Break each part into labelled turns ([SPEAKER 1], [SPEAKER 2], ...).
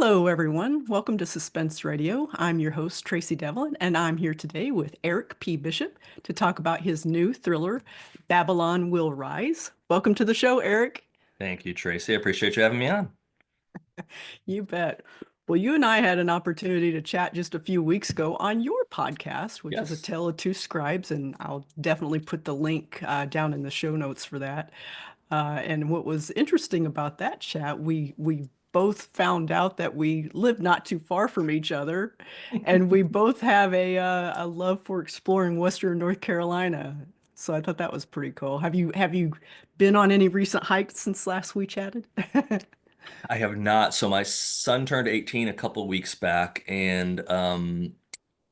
[SPEAKER 1] Hello, everyone. Welcome to Suspense Radio. I'm your host, Tracey Devlyn, and I'm here today with Eric P. Bishop to talk about his new thriller, Babylon Will Rise. Welcome to the show, Eric.
[SPEAKER 2] Thank you, Tracy. I appreciate you having me on.
[SPEAKER 1] You bet. Well, you and I had an opportunity to chat just a few weeks ago on your podcast, which is A
[SPEAKER 2] Yes.
[SPEAKER 1] Tale of Two Scribes, and I'll definitely put the link down in the show notes for that. And what was interesting about that chat, we both found out that we live not too far from each other, and we both have a love for exploring Western North Carolina. So I thought that was pretty cool. Have you been on any recent hikes since last we chatted?
[SPEAKER 2] I have not. So my son turned 18 a couple weeks back, and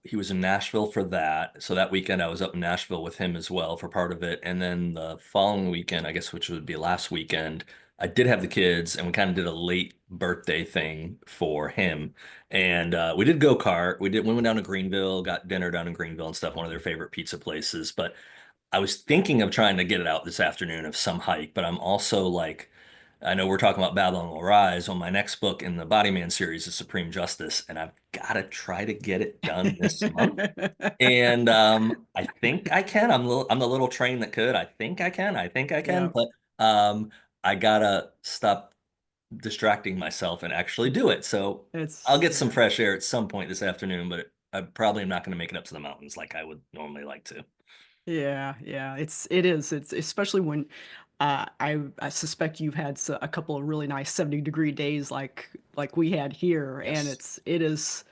[SPEAKER 2] he was in Nashville for that. So that weekend I was up in Nashville with him as well for part of it. And then the following weekend, I guess, which would be last weekend, I did have the kids, and we kind of did a late birthday thing for him. And we did go-kart. We went down to Greenville, got dinner down in Greenville and stuff, one of their favorite pizza places. But I was thinking of trying to get it out this afternoon of some hike, but I'm also like, I know we're talking about Babylon Will Rise. On my next book in the Bodyman series is Supreme Justice, and I've got to try to get it done this month. And I think I can. I'm the little train that could. I think I can. I think I can.
[SPEAKER 1] Yeah,
[SPEAKER 2] But um, I gotta stop distracting myself and actually do it. So I'll get some
[SPEAKER 1] yeah.
[SPEAKER 2] fresh air at some point this afternoon, but I probably am not going to make it up to the mountains like I would normally like to.
[SPEAKER 1] Yeah. It's especially when I suspect you've had a couple of really nice 70-degree days like we had here, and
[SPEAKER 2] Yes.
[SPEAKER 1] it is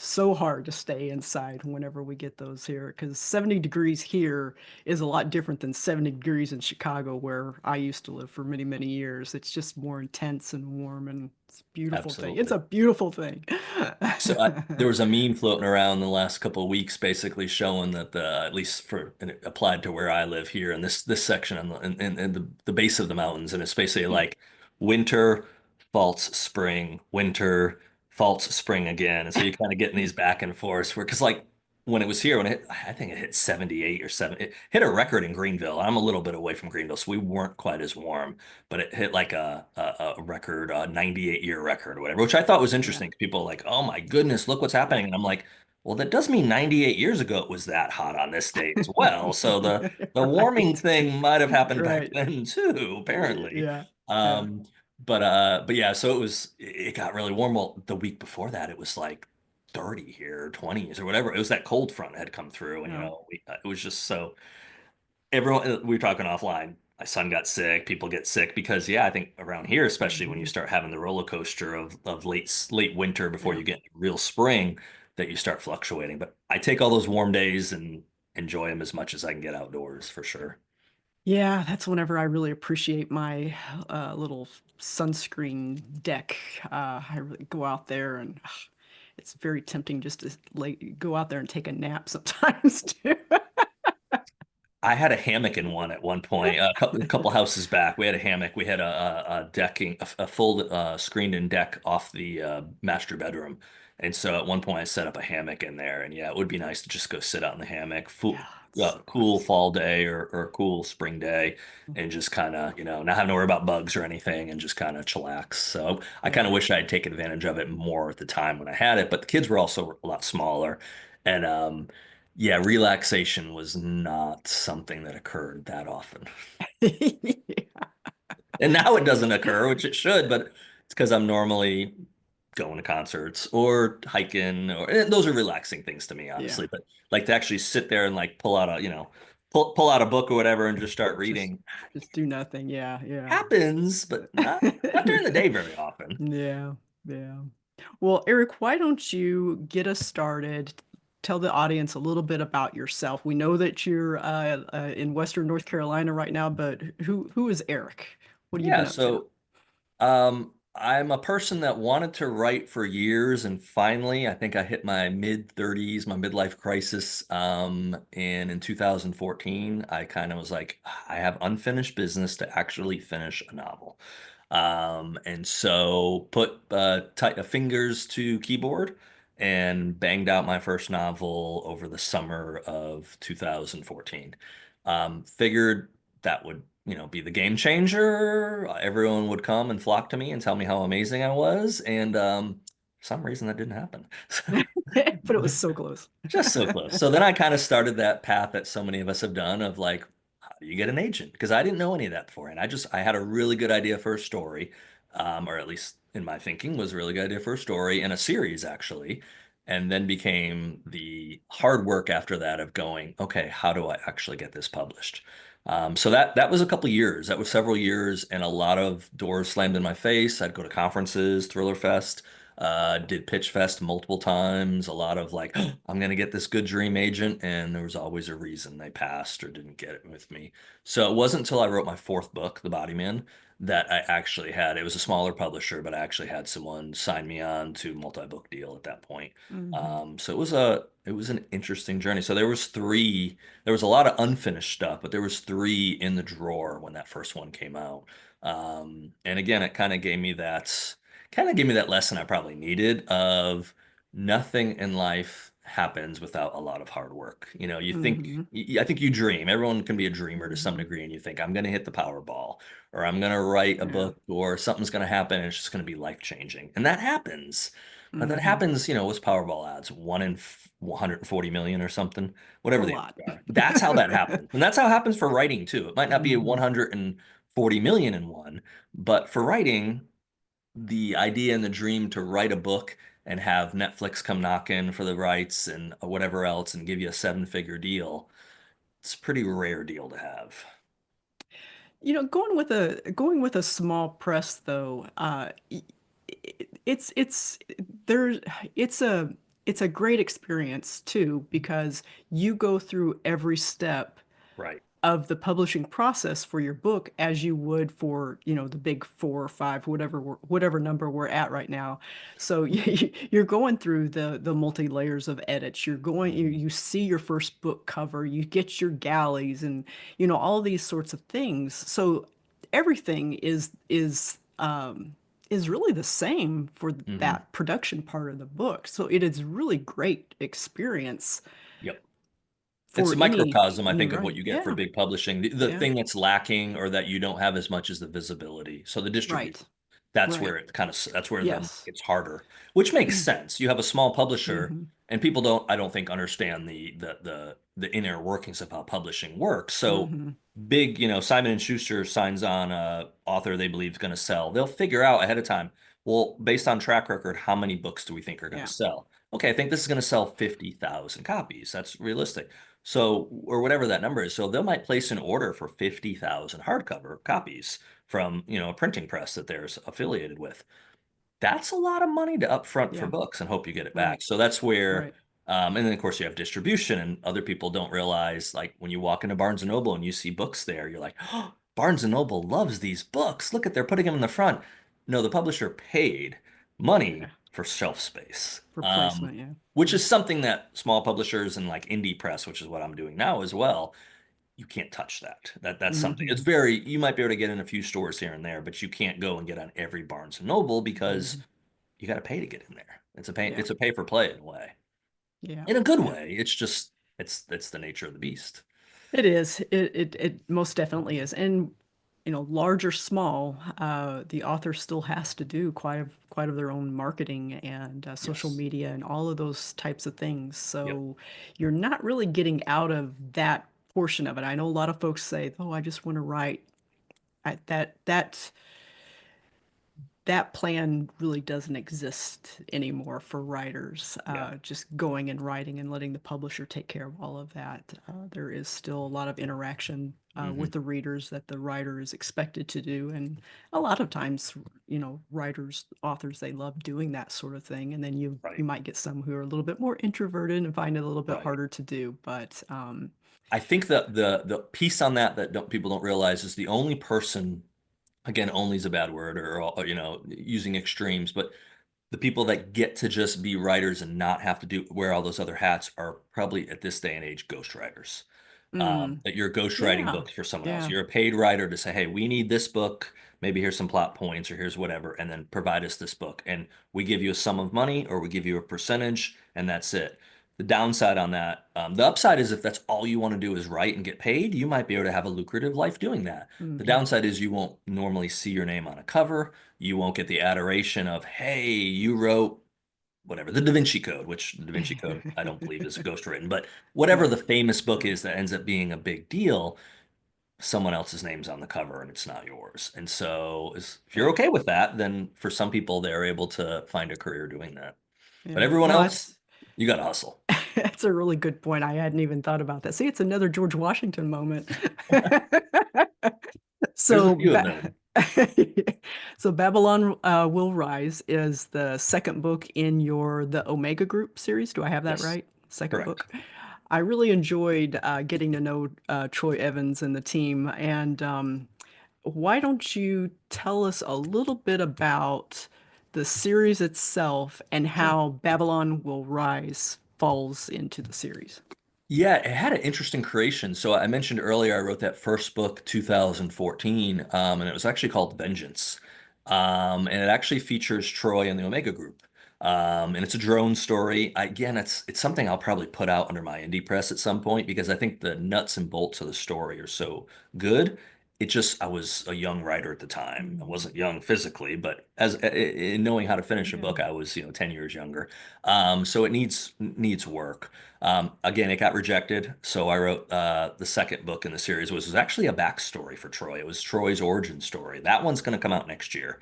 [SPEAKER 1] so hard to stay inside whenever we get those here because 70 degrees here is a lot different than 70 degrees in Chicago where I used to live for many, many years. It's just more intense and warm, and it's a beautiful thing. It's
[SPEAKER 2] Absolutely.
[SPEAKER 1] a beautiful thing.
[SPEAKER 2] There was a meme floating around the last couple of weeks, basically showing that at least for and it applied to where I live here in this section in the base of the mountains, and it's basically like winter, false spring, winter, false spring again, and so you're kind of getting these back and forth. Where because like when it was here, when it hit, I think it hit 78 or 7, it hit a record in Greenville. I'm a little bit away from Greenville, so we weren't quite as warm, but it hit like a record, a 98-year record or whatever, which I thought was
[SPEAKER 1] Yeah.
[SPEAKER 2] interesting. People are like, oh my goodness, look what's happening. And I'm like, well, that does mean 98 years ago it was that hot on this date as well. So the warming
[SPEAKER 1] Right.
[SPEAKER 2] thing might have happened back
[SPEAKER 1] Right.
[SPEAKER 2] then too, apparently.
[SPEAKER 1] Yeah. Yeah.
[SPEAKER 2] Um, but yeah, so it got really warm. Well, the week before that, it was like 30 here, 20s or whatever. It was that cold front had come through, and
[SPEAKER 1] Yeah.
[SPEAKER 2] it was just so everyone we were talking offline. My son got sick, people get sick because yeah, I think around here, especially when you
[SPEAKER 1] Mhm.
[SPEAKER 2] start having the roller coaster of late winter before
[SPEAKER 1] Yeah.
[SPEAKER 2] you get real spring, that you start fluctuating. But I take all those warm days and enjoy them as much as I can get outdoors for sure.
[SPEAKER 1] Yeah, that's whenever I really appreciate my little sunscreen deck. I really go out there, and it's very tempting just to like go out there and take a nap sometimes too.
[SPEAKER 2] I had a hammock in one at one point, a couple houses back. We had a hammock. We had a decking, a full screened-in deck off the master bedroom, and so at one point I set up a hammock in there. And yeah, it would be nice to just go sit out in the hammock,
[SPEAKER 1] Yeah, it's so
[SPEAKER 2] cool
[SPEAKER 1] nice.
[SPEAKER 2] fall day or a cool spring day, and just kind of not having to worry about bugs or anything, and just kind of chillax. So I kind
[SPEAKER 1] Yeah.
[SPEAKER 2] of wish I'd taken advantage of it more at the time when I had it, but the kids were also a lot smaller, and yeah, relaxation was not something that occurred that often. And now it doesn't occur, which it should, but it's because I'm normally going to concerts or hiking, or and those are relaxing things to me,
[SPEAKER 1] Yeah.
[SPEAKER 2] honestly. But like to actually sit there and like pull out pull out a book or whatever and just start
[SPEAKER 1] Just
[SPEAKER 2] reading
[SPEAKER 1] just do nothing. Yeah, yeah.
[SPEAKER 2] happens, but not during the day very often.
[SPEAKER 1] Yeah, yeah. Well, Eric, why don't you get us started? Tell the audience a little bit about yourself. We know that you're in Western North Carolina right now, but who is Eric? What have you
[SPEAKER 2] Yeah,
[SPEAKER 1] been up to?
[SPEAKER 2] so I'm a person that wanted to write for years, and finally, I think I hit my mid 30s, my midlife crisis. And in 2014, I kind of was like, I have unfinished business to actually finish a novel. And so put fingers to keyboard and banged out my first novel over the summer of 2014. Figured that would be the game changer. Everyone would come and flock to me and tell me how amazing I was. And some reason that didn't happen.
[SPEAKER 1] But it was so close.
[SPEAKER 2] Just so close. So then I kind of started that path that so many of us have done of like, how do you get an agent? Because I didn't know any of that before. And I had a really good idea for a story, or at least in my thinking was a really good idea for a story and a series actually. And then became the hard work after that of going, okay, how do I actually get this published? So that was a couple years. That was several years, and a lot of doors slammed in my face. I'd go to conferences, Thriller Fest, did Pitch Fest multiple times. A lot of like, I'm gonna get this good dream agent, and there was always a reason they passed or didn't get it with me. So it wasn't until I wrote my fourth book, The Body Man, that I actually had. It was a smaller publisher, but I actually had someone sign me on to multi-book deal at that point.
[SPEAKER 1] Hmm.
[SPEAKER 2] So it was an interesting journey. So there was a lot of unfinished stuff, but there was three in the drawer when that first one came out. And again, it kind of gave me that lesson I probably needed of nothing in life happens without a lot of hard work. You know,
[SPEAKER 1] Hmm.
[SPEAKER 2] I think you dream. Everyone can be a dreamer to some
[SPEAKER 1] Hmm.
[SPEAKER 2] degree, and you think, I'm going to hit the Powerball, or I'm going to write a
[SPEAKER 1] Yeah.
[SPEAKER 2] book, or something's going to happen, and it's just going to be life changing. And that happens. But that
[SPEAKER 1] Hmm.
[SPEAKER 2] happens, you know, with Powerball odds, 140 million or something,
[SPEAKER 1] A
[SPEAKER 2] whatever the
[SPEAKER 1] lot.
[SPEAKER 2] odds are. That's how that happens. And that's how it happens for writing too. It might not be a
[SPEAKER 1] Hmm.
[SPEAKER 2] 140 million in one, but for writing, the idea and the dream to write a book and have Netflix come knock in for the rights and whatever else and give you a seven-figure deal, it's a pretty rare deal to have.
[SPEAKER 1] Going with a small press though, it's there it's a it's a great experience too because you go through every step
[SPEAKER 2] Right.
[SPEAKER 1] of the publishing process for your book as you would for, the big four or five, whatever number we're at right now. So you're going through the multi layers of edits.
[SPEAKER 2] Mhm.
[SPEAKER 1] You see your first book cover, you get your galleys and all these sorts of things. So everything is really the same for
[SPEAKER 2] Mhm.
[SPEAKER 1] that production part of the book. So it is really great experience
[SPEAKER 2] Yep. It's
[SPEAKER 1] for
[SPEAKER 2] a microcosm, I
[SPEAKER 1] any
[SPEAKER 2] think, of what
[SPEAKER 1] writing.
[SPEAKER 2] you get for
[SPEAKER 1] Yeah,
[SPEAKER 2] big publishing. The
[SPEAKER 1] yeah,
[SPEAKER 2] thing that's lacking or that you don't have as much is the visibility. So the distribution.
[SPEAKER 1] right.
[SPEAKER 2] That's where
[SPEAKER 1] Right.
[SPEAKER 2] that's where the
[SPEAKER 1] Yes.
[SPEAKER 2] it's harder, which makes sense. You have a small publisher,
[SPEAKER 1] Hmm.
[SPEAKER 2] and people don't, I don't think, understand the inner workings of how publishing works. So
[SPEAKER 1] Hmm.
[SPEAKER 2] big, you know, Simon and Schuster signs on a author they believe is going to sell. They'll figure out ahead of time, well, based on track record, how many books do we think are going to
[SPEAKER 1] Yeah.
[SPEAKER 2] sell? Okay, I think this is going to sell 50,000 copies. That's realistic. So, or whatever that number is. So they might place an order for 50,000 hardcover copies from, you know, a printing press that they're affiliated with. That's a lot of money to upfront for
[SPEAKER 1] Yeah.
[SPEAKER 2] books and hope you get it back.
[SPEAKER 1] Right.
[SPEAKER 2] So that's where,
[SPEAKER 1] Right.
[SPEAKER 2] and then of course you have distribution, and other people don't realize, like when you walk into Barnes and Noble and you see books there, you're like, oh, Barnes and Noble loves these books. Look at, they're putting them in the front. No, the publisher paid money
[SPEAKER 1] Yeah.
[SPEAKER 2] for shelf space,
[SPEAKER 1] For placement. Yeah.
[SPEAKER 2] which
[SPEAKER 1] Yeah.
[SPEAKER 2] is something that small publishers and like indie press, which is what I'm doing now as well, you can't touch that. That's something. It's
[SPEAKER 1] Hmm.
[SPEAKER 2] very, you might be able to get in a few stores here and there, but you can't go and get on every Barnes and Noble because
[SPEAKER 1] Hmm.
[SPEAKER 2] you got to pay to get in there.
[SPEAKER 1] Yeah.
[SPEAKER 2] It's a pay for play in a way.
[SPEAKER 1] Yeah.
[SPEAKER 2] In a good
[SPEAKER 1] Yeah.
[SPEAKER 2] way. It's just it's the nature of the beast.
[SPEAKER 1] It is. It most definitely is. And large or small, the author still has to do quite of their own marketing and social
[SPEAKER 2] Yes.
[SPEAKER 1] media and all of those types of things.
[SPEAKER 2] Yep.
[SPEAKER 1] So you're not really getting out of that portion of it. I know a lot of folks say, "Oh, I just want to write." That plan really doesn't exist anymore for writers.
[SPEAKER 2] Yeah.
[SPEAKER 1] Just going and writing and letting the publisher take care of all of that. There is still a lot of interaction
[SPEAKER 2] Hmm.
[SPEAKER 1] with the readers that the writer is expected to do, and a lot of times, writers, authors, they love doing that sort of thing. And then you
[SPEAKER 2] Right.
[SPEAKER 1] might get some who are a little bit more introverted and find it a little bit
[SPEAKER 2] Right.
[SPEAKER 1] harder to do. But
[SPEAKER 2] I think that the piece on that people don't realize is the only person, again, only is a bad word, or you know, using extremes, but the people that get to just be writers and not have to do wear all those other hats are probably at this day and age ghostwriters.
[SPEAKER 1] mm,
[SPEAKER 2] That you're ghostwriting
[SPEAKER 1] yeah,
[SPEAKER 2] books for someone else.
[SPEAKER 1] yeah,
[SPEAKER 2] You're a paid writer to say, hey, we need this book. Maybe here's some plot points or here's whatever, and then provide us this book. And we give you a sum of money or we give you a percentage, and that's it. The downside on that, the upside is if that's all you want to do is write and get paid, you might be able to have a lucrative life doing that. The
[SPEAKER 1] hmm,
[SPEAKER 2] downside is you won't normally see your name on a cover. You won't get the adoration of, hey, you wrote whatever, the Da Vinci Code, which the Da Vinci Code I don't believe is ghostwritten, but whatever the famous book
[SPEAKER 1] Right.
[SPEAKER 2] is that ends up being a big deal, someone else's name's on the cover and it's not yours. And so if you're
[SPEAKER 1] Yeah.
[SPEAKER 2] okay with that, then for some people they're able to find a career doing that. But
[SPEAKER 1] Yeah.
[SPEAKER 2] everyone
[SPEAKER 1] No,
[SPEAKER 2] else,
[SPEAKER 1] that's
[SPEAKER 2] you got to hustle.
[SPEAKER 1] that's a really good point. I hadn't even thought about that. See, it's another George Washington moment.
[SPEAKER 2] There's a
[SPEAKER 1] So,
[SPEAKER 2] few of them.
[SPEAKER 1] so Babylon Will Rise is the second book in your the Omega Group series. Do I have that
[SPEAKER 2] Yes,
[SPEAKER 1] right? Second
[SPEAKER 2] correct.
[SPEAKER 1] book. I really enjoyed getting to know Troy Evans and the team. And why don't you tell us a little bit about the series itself and
[SPEAKER 2] Sure.
[SPEAKER 1] how Babylon Will Rise falls into the series?
[SPEAKER 2] Yeah, it had an interesting creation. So I mentioned earlier I wrote that first book 2014, and it was actually called Vengeance. And it actually features Troy and the Omega Group. And it's a drone story. Again, it's something I'll probably put out under my indie press at some point because I think the nuts and bolts of the story are so good. It just I was a young writer at the time. I
[SPEAKER 1] Mm,
[SPEAKER 2] wasn't young physically, but as in knowing how to finish a
[SPEAKER 1] yeah.
[SPEAKER 2] book, I was 10 years younger. So it needs work. Again, it got rejected, so I wrote the second book in the series, which was actually a backstory for Troy. It was Troy's origin story. That one's going to come out next year.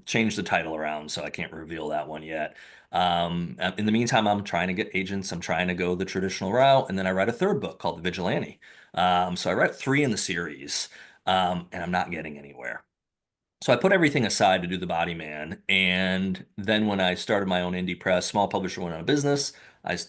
[SPEAKER 2] Changed the title around, so I can't reveal that one yet. In the meantime, I'm trying to get agents. I'm trying to go the traditional route, and then I write a third book called The Vigilante. So I write three in the series, and I'm not getting anywhere. So I put everything aside to do the Body Man, and then when I started my own indie press, small publisher went out of business.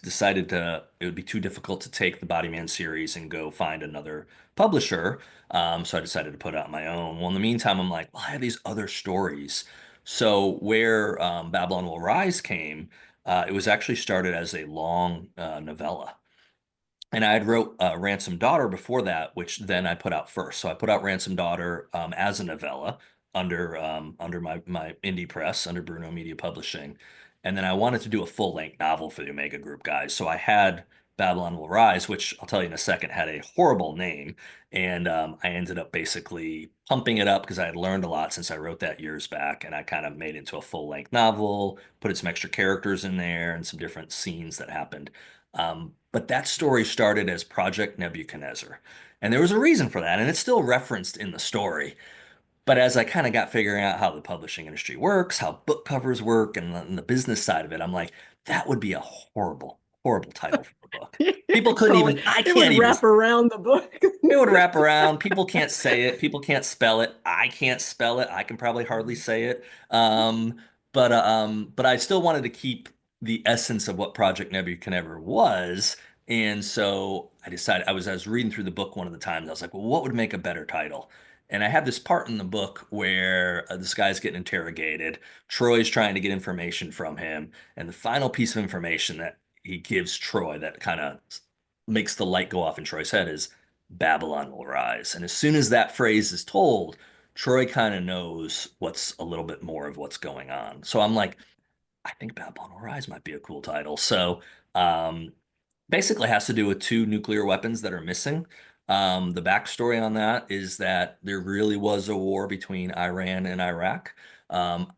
[SPEAKER 2] Decided it would be too difficult to take the Body Man series and go find another publisher. So I decided to put it out my own. Well, in the meantime, I'm like, well, I have these other stories. So where Babylon Will Rise came, it was actually started as a long novella. And I had wrote Ransom Daughter before that, which then I put out first. So I put out Ransom Daughter as a novella under my indie press under Bruno Media Publishing, and then I wanted to do a full length novel for the Omega Group guys. So I had Babylon Will Rise, which I'll tell you in a second had a horrible name, and I ended up basically pumping it up because I had learned a lot since I wrote that years back, and I kind of made it into a full length novel, put some extra characters in there and some different scenes that happened. But that story started as Project Nebuchadnezzar. And there was a reason for that, and it's still referenced in the story. But as I kind of got figuring out how the publishing industry works, how book covers work, and the business side of it, I'm like, that would be a horrible, horrible title for a book. People couldn't
[SPEAKER 1] Call it,
[SPEAKER 2] even, I
[SPEAKER 1] it would
[SPEAKER 2] can't even
[SPEAKER 1] wrap around the book.
[SPEAKER 2] it would wrap around. People can't say it. People can't spell it. I can't spell it. I can probably hardly say it. But I still wanted to keep the essence of what Project Nebuchadnezzar was. And so I decided I was reading through the book one of the times. I was like, well, what would make a better title? And I have this part in the book where this guy's getting interrogated. Troy's trying to get information from him. And the final piece of information that he gives Troy that kind of makes the light go off in Troy's head is Babylon will rise. And as soon as that phrase is told, Troy kind of knows what's a little bit more of what's going on. So I'm like, I think Babylon will rise might be a cool title. So um, basically has to do with two nuclear weapons that are missing. The backstory on that is that there really was a war between Iran and Iraq. Um,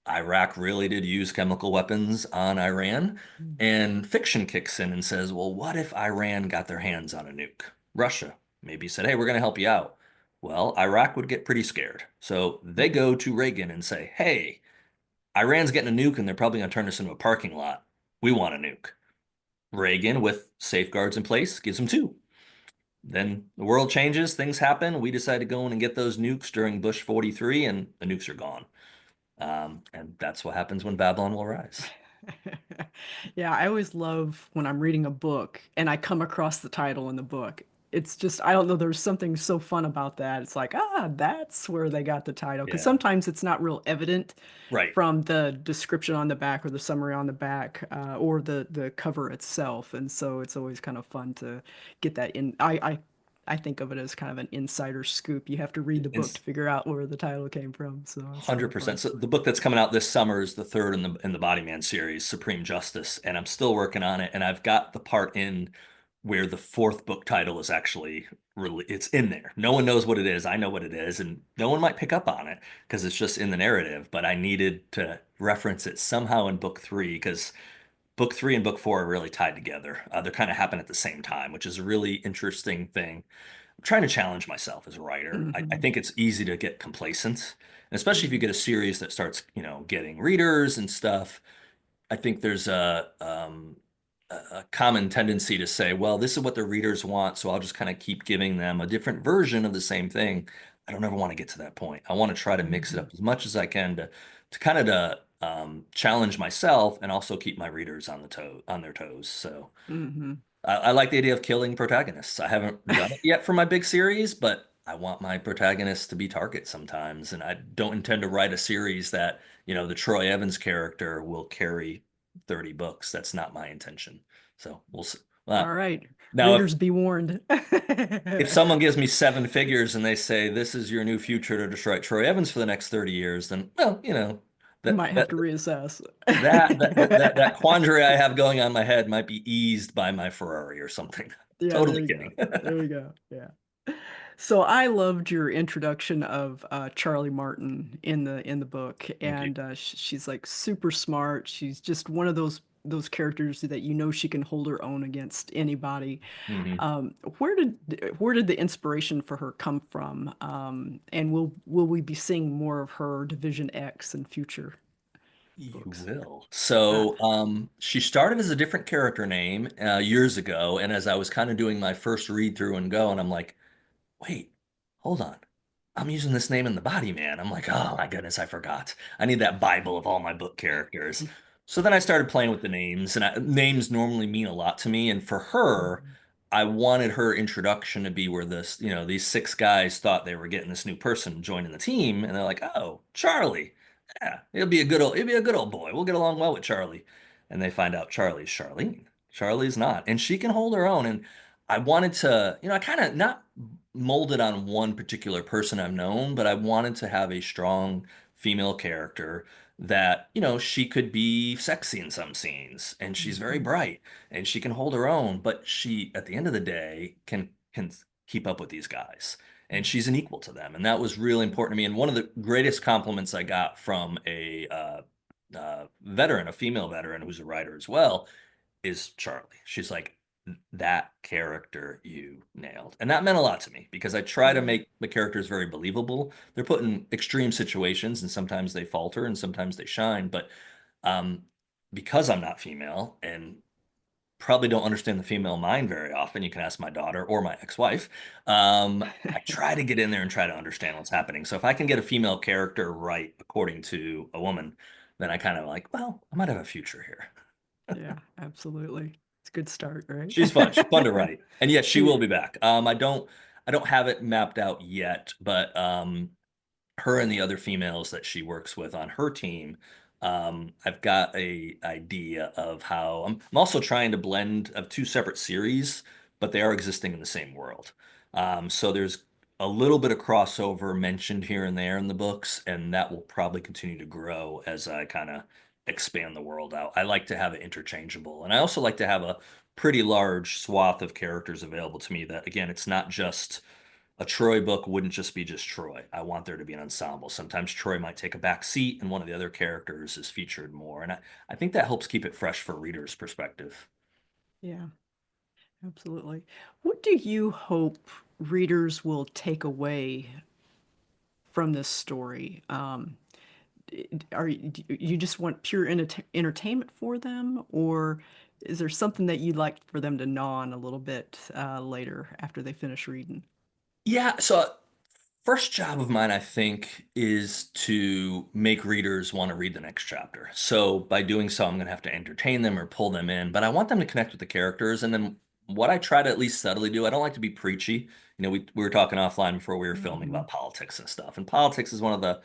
[SPEAKER 2] Iraq really did use chemical weapons on Iran, and fiction kicks in and says, well, what if Iran got their hands on a nuke? Russia maybe said, hey, we're going to help you out. Well, Iraq would get pretty scared. So they go to Reagan and say, hey, Iran's getting a nuke and they're probably going to turn this into a parking lot. We want a nuke. Reagan, with safeguards in place, gives them two. Then the world changes, things happen. We decide to go in and get those nukes during Bush 43, and the nukes are gone. And that's what happens when Babylon will rise.
[SPEAKER 1] Yeah, I always love when I'm reading a book and I come across the title in the book. It's just, I don't know, there's something so fun about that. It's like, that's where they got the title. Because
[SPEAKER 2] Yeah,
[SPEAKER 1] sometimes it's not real evident
[SPEAKER 2] right.
[SPEAKER 1] from the description on the back or the summary on the back or the cover itself. And so it's always kind of fun to get that in. I think of it as kind of an insider scoop. You have to read the book to
[SPEAKER 2] It's
[SPEAKER 1] figure out where the title came from. So it's kind of fun.
[SPEAKER 2] 100%. So the book that's coming out this summer is the third in the Body Man series, Supreme Justice, and I'm still working on it. And I've got the part in where the fourth book title is actually really it's in there. No one knows what it is. I know what it is, and no one might pick up on it because it's just in the narrative. But I needed to reference it somehow in book three because book three and book four are really tied together. They kind of happen at the same time, which is a really interesting thing. I'm trying to challenge myself as a writer. I
[SPEAKER 1] Hmm.
[SPEAKER 2] think it's easy to get complacent, and especially if you
[SPEAKER 1] Hmm.
[SPEAKER 2] get a series that starts, getting readers and stuff. I think there's a common tendency to say, well, this is what the readers want, so I'll just kind of keep giving them a different version of the same thing. I don't ever want to get to that point. I want to try to mix it
[SPEAKER 1] Hmm.
[SPEAKER 2] up as much as I can to kind of challenge myself and also keep my readers on their toes. So
[SPEAKER 1] Hmm.
[SPEAKER 2] I like the idea of killing protagonists. I haven't done it yet for my big series, but I want my protagonists to be targets sometimes. And I don't intend to write a series that, the Troy Evans character will carry 30 books. That's not my intention. So we'll see.
[SPEAKER 1] All right,
[SPEAKER 2] Now,
[SPEAKER 1] readers be warned.
[SPEAKER 2] if someone gives me seven figures and they say this is your new future to destroy Troy Evans for the next 30 years, then well, that
[SPEAKER 1] Might have
[SPEAKER 2] that
[SPEAKER 1] to reassess.
[SPEAKER 2] that quandary I have going on in my head might be eased by my Ferrari or something.
[SPEAKER 1] Yeah, there
[SPEAKER 2] Totally
[SPEAKER 1] you go.
[SPEAKER 2] kidding.
[SPEAKER 1] There you go. Yeah. So I loved your introduction of Charlie Martin in the book,
[SPEAKER 2] Thank you.
[SPEAKER 1] and she's like super smart. She's just one of those characters that you know she can hold her own against anybody.
[SPEAKER 2] Hmm.
[SPEAKER 1] Where did the inspiration for her come from? And will we be seeing more of her Division X in future
[SPEAKER 2] You
[SPEAKER 1] books?
[SPEAKER 2] will.
[SPEAKER 1] Uh,
[SPEAKER 2] So, she started as a different character name years ago, and as I was kind of doing my first read through and go, and I'm like, wait, hold on. I'm using this name in the body, man. I'm like, oh my goodness, I forgot. I need that Bible of all my book characters. So then I started playing with the names, and names normally mean a lot to me. And for her,
[SPEAKER 1] Mhm.
[SPEAKER 2] I wanted her introduction to be where these six guys thought they were getting this new person joining the team, and they're like, oh, Charlie. Yeah, he'll be a good old boy. We'll get along well with Charlie. And they find out Charlie's Charlene. Charlie's not. And she can hold her own. And I wanted to, I kind of not molded on one particular person I've known, but I wanted to have a strong female character that, she could be sexy in some scenes and she's very
[SPEAKER 1] Mhm.
[SPEAKER 2] bright and she can hold her own, but she, at the end of the day, can keep up with these guys and
[SPEAKER 1] Mhm.
[SPEAKER 2] she's an equal to them. And that was really important to me. And one of the greatest compliments I got from a veteran, a female veteran who's a writer as well, is Charlie. She's like, that character you nailed. And that meant a lot to me because I try to
[SPEAKER 1] Mhm.
[SPEAKER 2] make the characters very believable. They're put in extreme situations and sometimes they falter and sometimes they shine. But um, because I'm not female and probably don't understand the female mind very often, you can ask my daughter or my ex-wife. I try to get in there and try to understand what's happening. So if I can get a female character right according to a woman, then I kind of like, well, I might have a future here.
[SPEAKER 1] Yeah, absolutely. It's a good start, right?
[SPEAKER 2] She's fun. She's fun to write. And yes, she will
[SPEAKER 1] She,
[SPEAKER 2] be back. I don't have it mapped out yet, but her and the other females that she works with on her team, I've got a idea of how I'm also trying to blend of two separate series, but they are existing in the same world. So there's a little bit of crossover mentioned here and there in the books, and that will probably continue to grow as I kind of expand the world out. I like to have it interchangeable, and I also like to have a pretty large swath of characters available to me that, again, it's not just a Troy book wouldn't just be just Troy. I want there to be an ensemble. Sometimes Troy might take a back seat and one of the other characters is featured more. And I think that helps keep it fresh for readers' perspective.
[SPEAKER 1] yeah, absolutely. What do you hope readers will take away from this story? Do you just want pure entertainment for them, or is there something that you'd like for them to gnaw on a little bit later after they finish reading?
[SPEAKER 2] Yeah, so first job of mine, I think, is to make readers want to read the next chapter. So by doing so, I'm going to have to entertain them or pull them in, but I want them to connect with the characters. And then what I try to at least subtly do, I don't like to be preachy. We were talking offline before we were filming
[SPEAKER 1] Hmm.
[SPEAKER 2] about politics and stuff. And politics is one of the,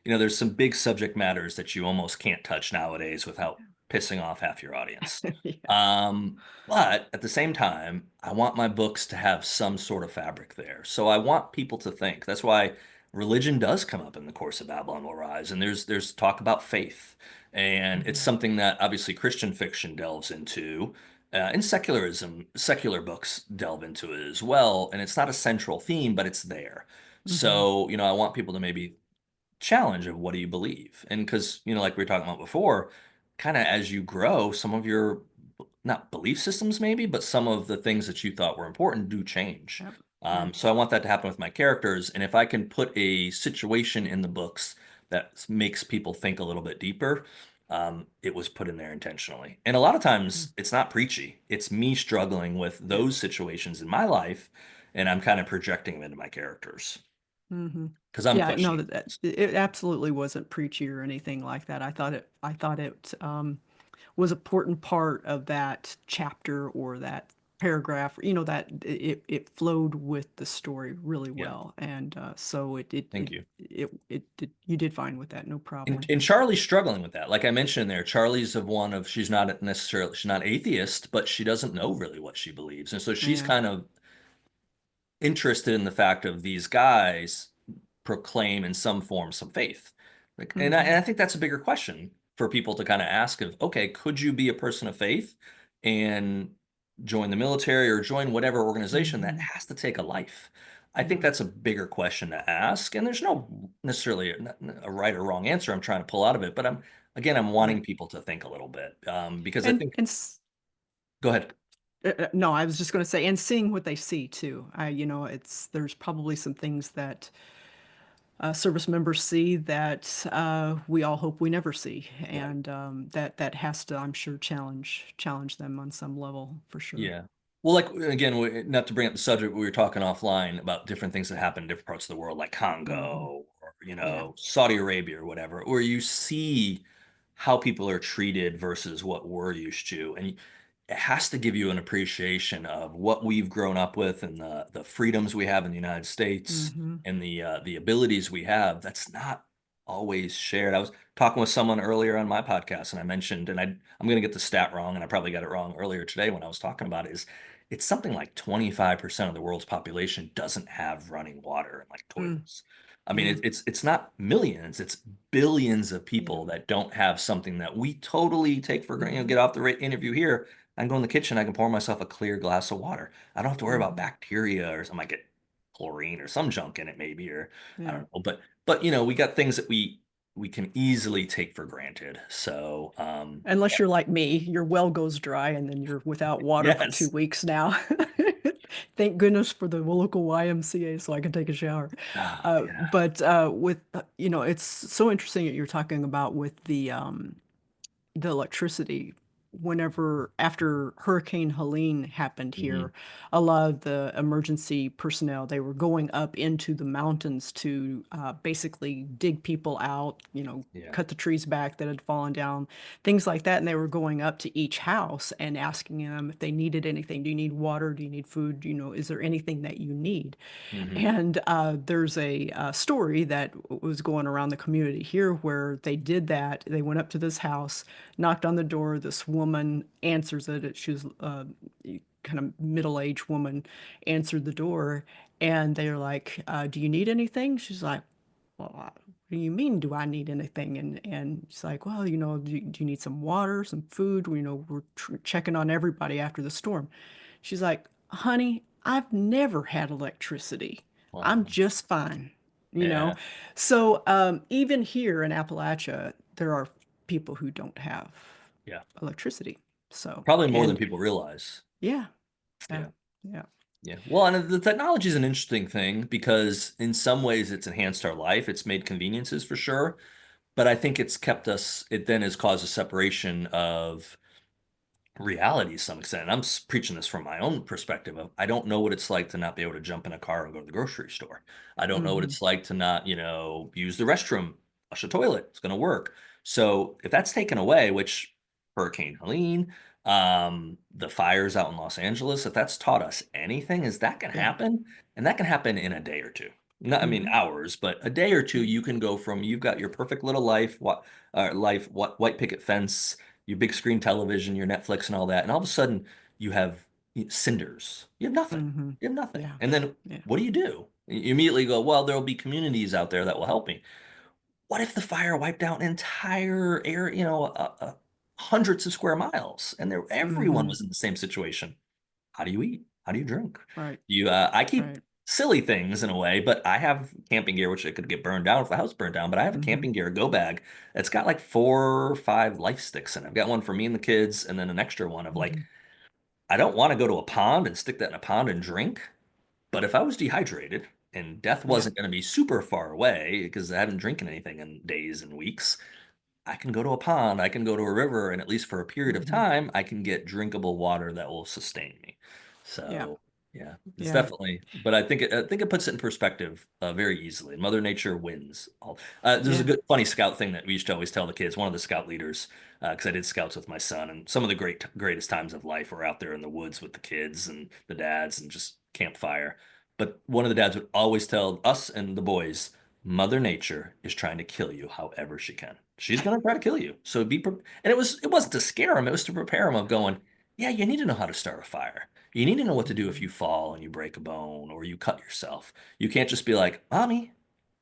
[SPEAKER 2] there's some big subject matters that you almost can't touch nowadays without pissing off half your audience.
[SPEAKER 1] Yeah.
[SPEAKER 2] Um, but at the same time, I want my books to have some sort of fabric there. So I want people to think. That's why religion does come up in the course of Babylon Will Rise, and there's talk about faith, and it's
[SPEAKER 1] Mhm.
[SPEAKER 2] something that obviously Christian fiction delves into. And secularism, secular books delve into it as well, and it's not a central theme, but it's there.
[SPEAKER 1] Hmm.
[SPEAKER 2] So, I want people to maybe challenge of what do you believe? And because, like we were talking about before, kind of as you grow, some of your not belief systems maybe, but some of the things that you thought were important do change.
[SPEAKER 1] Yep. Yeah.
[SPEAKER 2] So I want that to happen with my characters. And if I can put a situation in the books that makes people think a little bit deeper, it was put in there intentionally. And a lot of
[SPEAKER 1] Mm.
[SPEAKER 2] times it's not preachy. It's me struggling with
[SPEAKER 1] Yeah.
[SPEAKER 2] those situations in my life, and I'm kind of projecting them into my characters
[SPEAKER 1] Hmm.
[SPEAKER 2] because I'm
[SPEAKER 1] Yeah, no,
[SPEAKER 2] questioning
[SPEAKER 1] that
[SPEAKER 2] things.
[SPEAKER 1] it absolutely wasn't preachy or anything like that. I thought it was an important part of that chapter or that paragraph, that it flowed with the story really
[SPEAKER 2] Yeah.
[SPEAKER 1] well. And so
[SPEAKER 2] Thank you.
[SPEAKER 1] you did fine with that, no
[SPEAKER 2] And,
[SPEAKER 1] problem.
[SPEAKER 2] and Charlie's struggling with that. Like I mentioned there, Charlie's of one of she's not atheist, but she doesn't know really what she believes. And so she's
[SPEAKER 1] Yeah.
[SPEAKER 2] kind of interested in the fact of these guys proclaim in some form some faith. Like, and
[SPEAKER 1] Hmm.
[SPEAKER 2] I think that's a bigger question for people to kind of ask of, okay, could you be a person of faith and join the military or join whatever organization that
[SPEAKER 1] Hmm.
[SPEAKER 2] has to take a life? I think
[SPEAKER 1] Yeah.
[SPEAKER 2] that's a bigger question to ask, and there's no necessarily a right or wrong answer I'm trying to pull out of it, but I'm wanting
[SPEAKER 1] Right.
[SPEAKER 2] people to think a little bit because I
[SPEAKER 1] And
[SPEAKER 2] think.
[SPEAKER 1] and
[SPEAKER 2] Go ahead.
[SPEAKER 1] no, I was just going to say, and seeing what they see too. There's probably some things that service members see that we all hope we never see,
[SPEAKER 2] Right.
[SPEAKER 1] and that has to, I'm sure, challenge them on some level for sure.
[SPEAKER 2] Yeah. Well, like again, not to bring up the subject, we were talking offline about different things that happen in different parts of the world, like
[SPEAKER 1] Hmm.
[SPEAKER 2] Congo or
[SPEAKER 1] Yeah.
[SPEAKER 2] Saudi Arabia or whatever, where you see how people are treated versus what we're used to, and it has to give you an appreciation of what we've grown up with and the freedoms we have in the United States
[SPEAKER 1] Hmm.
[SPEAKER 2] and the abilities we have. That's not always shared. I was talking with someone earlier on my podcast, and I mentioned, and I'm going to get the stat wrong, and I probably got it wrong earlier today when I was talking about it, is it's something like 25% of the world's population doesn't have running water and like
[SPEAKER 1] Mm.
[SPEAKER 2] toilets. I mean,
[SPEAKER 1] Yeah.
[SPEAKER 2] it's not millions, it's billions of
[SPEAKER 1] Yeah.
[SPEAKER 2] people that don't have something that we totally take for granted.
[SPEAKER 1] Hmm.
[SPEAKER 2] Get off the interview here. I can go in the kitchen, I can pour myself a clear glass of water. I don't have to worry about
[SPEAKER 1] Hmm.
[SPEAKER 2] bacteria or something. I might get chlorine or some junk in it, maybe, or I
[SPEAKER 1] Yeah.
[SPEAKER 2] don't know. But we got things that we can easily take for granted. So
[SPEAKER 1] Unless you're like me, your well goes dry and then you're without water for two
[SPEAKER 2] yes.
[SPEAKER 1] weeks now. Thank goodness for the local YMCA so I can take a shower.
[SPEAKER 2] Ah, yeah.
[SPEAKER 1] But with it's so interesting that you're talking about with the electricity. Whenever after Hurricane Helene happened
[SPEAKER 2] Hmm.
[SPEAKER 1] here, a lot of the emergency personnel, they were going up into the mountains to basically dig people out,
[SPEAKER 2] Yeah.
[SPEAKER 1] cut the trees back that had fallen down, things like that. And they were going up to each house and asking them if they needed anything. Do you need water? Do you need food? Is there anything that you need?
[SPEAKER 2] Hmm.
[SPEAKER 1] And there's a story that was going around the community here where they did that. They went up to this house, knocked on the door. This woman answers it. She was kind of middle-aged woman, answered the door, and they're like, "Do you need anything?" She's like, "Well, what do you mean? Do I need anything?" And she's like, "Well, do you need some water, some food? We're checking on everybody after the storm." She's like, "Honey, I've never had electricity. I'm
[SPEAKER 2] Wow.
[SPEAKER 1] just fine." You know,
[SPEAKER 2] Yeah.
[SPEAKER 1] so even here in Appalachia, there are people who don't have
[SPEAKER 2] Yeah.
[SPEAKER 1] electricity. So,
[SPEAKER 2] Probably more than
[SPEAKER 1] and
[SPEAKER 2] people realize.
[SPEAKER 1] yeah, yeah,
[SPEAKER 2] Yeah.
[SPEAKER 1] yeah.
[SPEAKER 2] Yeah. Well, and the technology is an interesting thing because in some ways it's enhanced our life. It's made conveniences for sure. But I think it then has caused a separation of reality to some extent. And I'm preaching this from my own perspective of I don't know what it's like to not be able to jump in a car and go to the grocery store. I don't know what
[SPEAKER 1] Hmm.
[SPEAKER 2] it's like to not, use the restroom, flush a toilet. It's going to work. So if that's taken away, which Hurricane Helene, the fires out in Los Angeles, if that's taught us anything, is that can
[SPEAKER 1] Yeah.
[SPEAKER 2] happen, and that can happen in a day or two. Not, I mean,
[SPEAKER 1] Hmm.
[SPEAKER 2] hours, but a day or two, you can go from you've got your perfect little what white picket fence, your big screen television, your Netflix and all that, and all of a sudden you have cinders. You have nothing.
[SPEAKER 1] Hmm.
[SPEAKER 2] You have nothing.
[SPEAKER 1] Yeah.
[SPEAKER 2] And then
[SPEAKER 1] Yeah.
[SPEAKER 2] what do? You immediately go, well, there'll be communities out there that will help me. What if the fire wiped out an entire area, hundreds of square miles, and everyone
[SPEAKER 1] Mm-hmm.
[SPEAKER 2] was in the same situation. How do you eat? How do you drink?
[SPEAKER 1] Right.
[SPEAKER 2] I keep
[SPEAKER 1] Right.
[SPEAKER 2] silly things in a way, but I have camping gear, which it could get burned down if the house burned down. But I have a
[SPEAKER 1] Mm-hmm.
[SPEAKER 2] camping gear go bag that's got like 4 or 5 life sticks in it. I've got one for me and the kids, and then an extra one of like,
[SPEAKER 1] Mm-hmm.
[SPEAKER 2] I don't want to go to a pond and stick that in a pond and drink. But if I was dehydrated and death
[SPEAKER 1] Yeah.
[SPEAKER 2] wasn't going to be super far away because I haven't drinking anything in days and weeks, I can go to a pond, I can go to a river, and at least for a period of
[SPEAKER 1] Mm-hmm.
[SPEAKER 2] time, I can get drinkable water that will sustain me.
[SPEAKER 1] Yeah.
[SPEAKER 2] So, yeah, it's
[SPEAKER 1] Yeah.
[SPEAKER 2] definitely, but I think it puts it in perspective very easily. Mother Nature wins. There's a
[SPEAKER 1] Yeah.
[SPEAKER 2] good funny scout thing that we used to always tell the kids. One of the scout leaders, because I did scouts with my son, and some of the greatest times of life were out there in the woods with the kids and the dads and just campfire. But one of the dads would always tell us and the boys, Mother Nature is trying to kill you however she can. She's going to try to kill you. So and it wasn't to scare him, it was to prepare him of going, yeah, you need to know how to start a fire. You need to know what to do if
[SPEAKER 1] Mm-hmm.
[SPEAKER 2] you fall and you break a bone or you cut yourself. You can't just be like, "Mommy,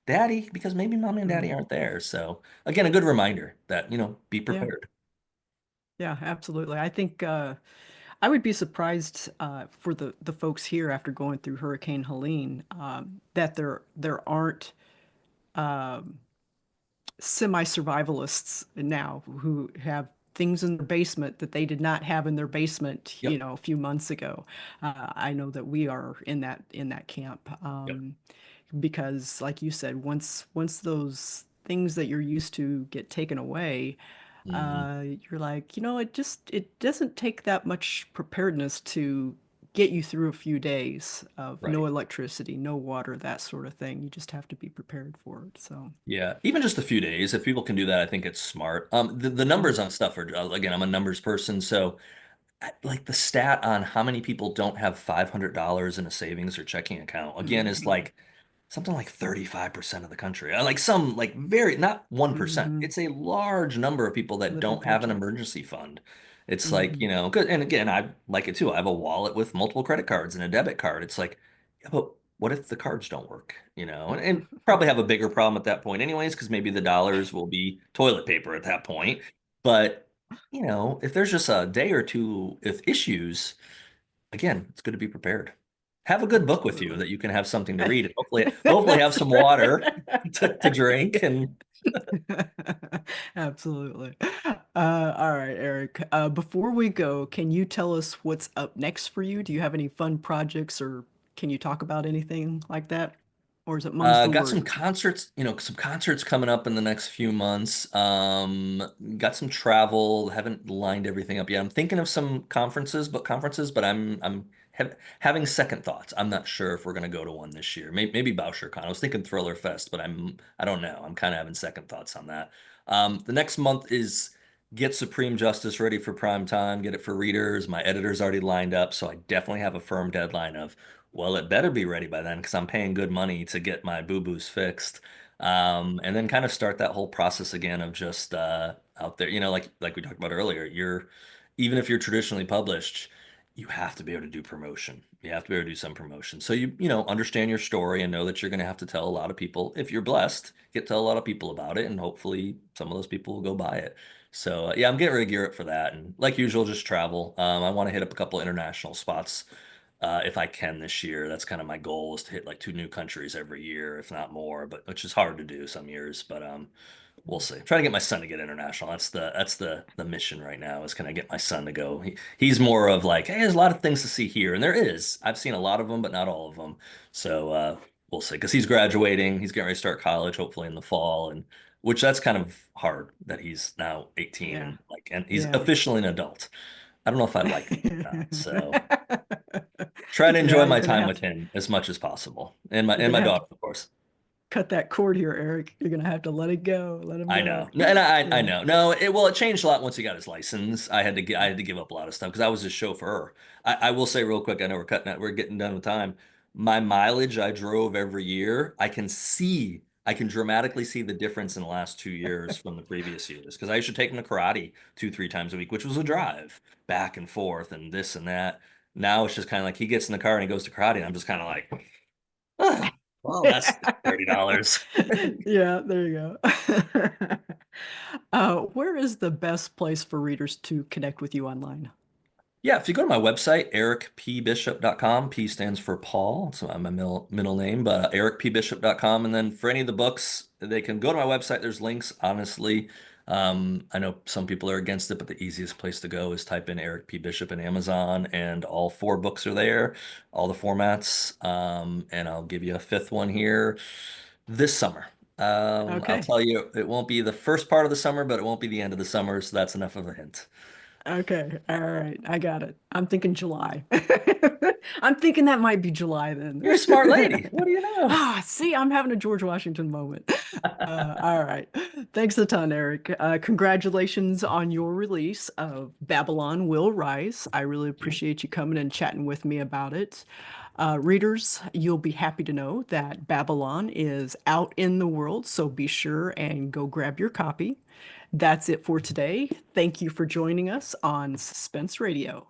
[SPEAKER 2] Daddy," because maybe Mommy and Daddy
[SPEAKER 1] Mm.
[SPEAKER 2] aren't there. So, again, a good reminder that, be
[SPEAKER 1] Yeah.
[SPEAKER 2] prepared.
[SPEAKER 1] Yeah, absolutely. I think I would be surprised for the folks here after going through Hurricane Helene that there aren't semi-survivalists now who have things in their basement that they did not have in their basement,
[SPEAKER 2] Yep.
[SPEAKER 1] a few months ago. I know that we are in that camp
[SPEAKER 2] Yep.
[SPEAKER 1] because, like you said, once those things that you're used to get taken away,
[SPEAKER 2] Hmm.
[SPEAKER 1] you're like, it doesn't take that much preparedness to get you through a few days of no
[SPEAKER 2] Right.
[SPEAKER 1] electricity, no water, that sort of thing. You just have to be prepared for it. So,
[SPEAKER 2] Yeah, even just a few days. If people can do that, I think it's smart. The
[SPEAKER 1] yeah.
[SPEAKER 2] numbers on stuff are, again, I'm a numbers person, so like the stat on how many people don't have $500 in a savings or checking account, again, is
[SPEAKER 1] Hmm.
[SPEAKER 2] like something like 35% of the country. Like some like very not 1%.
[SPEAKER 1] Hmm.
[SPEAKER 2] It's a large number of people that
[SPEAKER 1] Living
[SPEAKER 2] don't have an
[SPEAKER 1] paycheck.
[SPEAKER 2] emergency fund. It's like,
[SPEAKER 1] Hmm.
[SPEAKER 2] good. And again, I like it too. I have a wallet with multiple credit cards and a debit card. It's like, yeah, but what if the cards don't work? And probably have a bigger problem at that point anyways, because maybe the dollars will be toilet paper at that point. But if there's just a day or two with issues, again, it's good to be prepared. Have a good book with you
[SPEAKER 1] Absolutely.
[SPEAKER 2] that you can have something to read, and hopefully have
[SPEAKER 1] That's
[SPEAKER 2] some
[SPEAKER 1] right.
[SPEAKER 2] water to drink. And
[SPEAKER 1] Absolutely. All right, Eric. Before we go, can you tell us what's up next for you? Do you have any fun projects or can you talk about anything like that? Or is it mum's the
[SPEAKER 2] got
[SPEAKER 1] word?
[SPEAKER 2] some concerts coming up in the next few months. Got some travel. Haven't lined everything up yet. I'm thinking of some conferences, but I'm having second thoughts. I'm not sure if we're gonna go to one this year. Maybe BouscherCon. I was thinking Thriller Fest, but I don't know. I'm kind of having second thoughts on that. The next month is get Supreme Justice ready for prime time, get it for readers. My editor's already lined up, so I definitely have a firm deadline of, well, it better be ready by then because I'm paying good money to get my boo-boos fixed. And then kind of start that whole process again of just out there, like we talked about earlier, even if you're traditionally published, you have to be able to do promotion. You have to be able to do some promotion. So understand your story and know that you're going to have to tell a lot of people. If you're blessed, get to tell a lot of people about it, and hopefully some of those people will go buy it. So yeah, I'm getting ready to gear up for that, and like usual, just travel. I want to hit up a couple international spots if I can this year. That's kind of my goal is to hit like 2 new countries every year, if not more, but which is hard to do some years. But we'll see. Try to get my son to get international. That's the mission right now is can I get my son to go? He's more of like, hey, there's a lot of things to see here, and there is. I've seen a lot of them, but not all of them. So we'll see. Because he's graduating, he's getting ready to start college, hopefully in the fall, and which that's kind of hard that he's now 18
[SPEAKER 1] Yeah.
[SPEAKER 2] and he's
[SPEAKER 1] Yeah.
[SPEAKER 2] officially an adult. I don't know if I like that or not. So try to enjoy
[SPEAKER 1] Yeah,
[SPEAKER 2] my time with him as much as possible, and my
[SPEAKER 1] you're
[SPEAKER 2] and
[SPEAKER 1] gonna
[SPEAKER 2] my
[SPEAKER 1] have to
[SPEAKER 2] daughter, of course.
[SPEAKER 1] cut that cord here, Eric. You're gonna have to let it go. Let him
[SPEAKER 2] I
[SPEAKER 1] go.
[SPEAKER 2] know, and I
[SPEAKER 1] Yeah.
[SPEAKER 2] know. No, it changed a lot once he got his license. I had to give up a lot of stuff because I was his chauffeur. I will say real quick. I know we're getting done with time. My mileage I drove every year, I can dramatically see the difference in the last 2 years from the previous years because I used to take him to karate 2, 3 times a week, which was a drive back and forth and this and that. Now it's just kind of like he gets in the car and he goes to karate, and I'm just kind of like, Well, that's $30.
[SPEAKER 1] Yeah, there you go. Where is the best place for readers to connect with you online?
[SPEAKER 2] Yeah, if you go to my website, ericpbishop.com, P stands for Paul, so I'm my middle name, but ericpbishop.com. And then for any of the books, they can go to my website. There's links, honestly. I know some people are against it, but the easiest place to go is type in Eric P. Bishop in Amazon, and all four books are there, all the formats. And I'll give you a fifth one here this summer. I'll
[SPEAKER 1] Okay.
[SPEAKER 2] tell you, it won't be the first part of the summer, but it won't be the end of the summer, so that's enough of a hint.
[SPEAKER 1] Okay. All right. I got it. I'm thinking July. I'm thinking that might be July then.
[SPEAKER 2] You're a smart lady. What do you know?
[SPEAKER 1] See, I'm having a George Washington moment. All right. Thanks a ton, Eric. Congratulations on your release of Babylon Will Rise. I really appreciate you coming and chatting with me about it. Readers, you'll be happy to know that Babylon is out in the world, so be sure and go grab your copy. That's it for today. Thank you for joining us on Suspense Radio.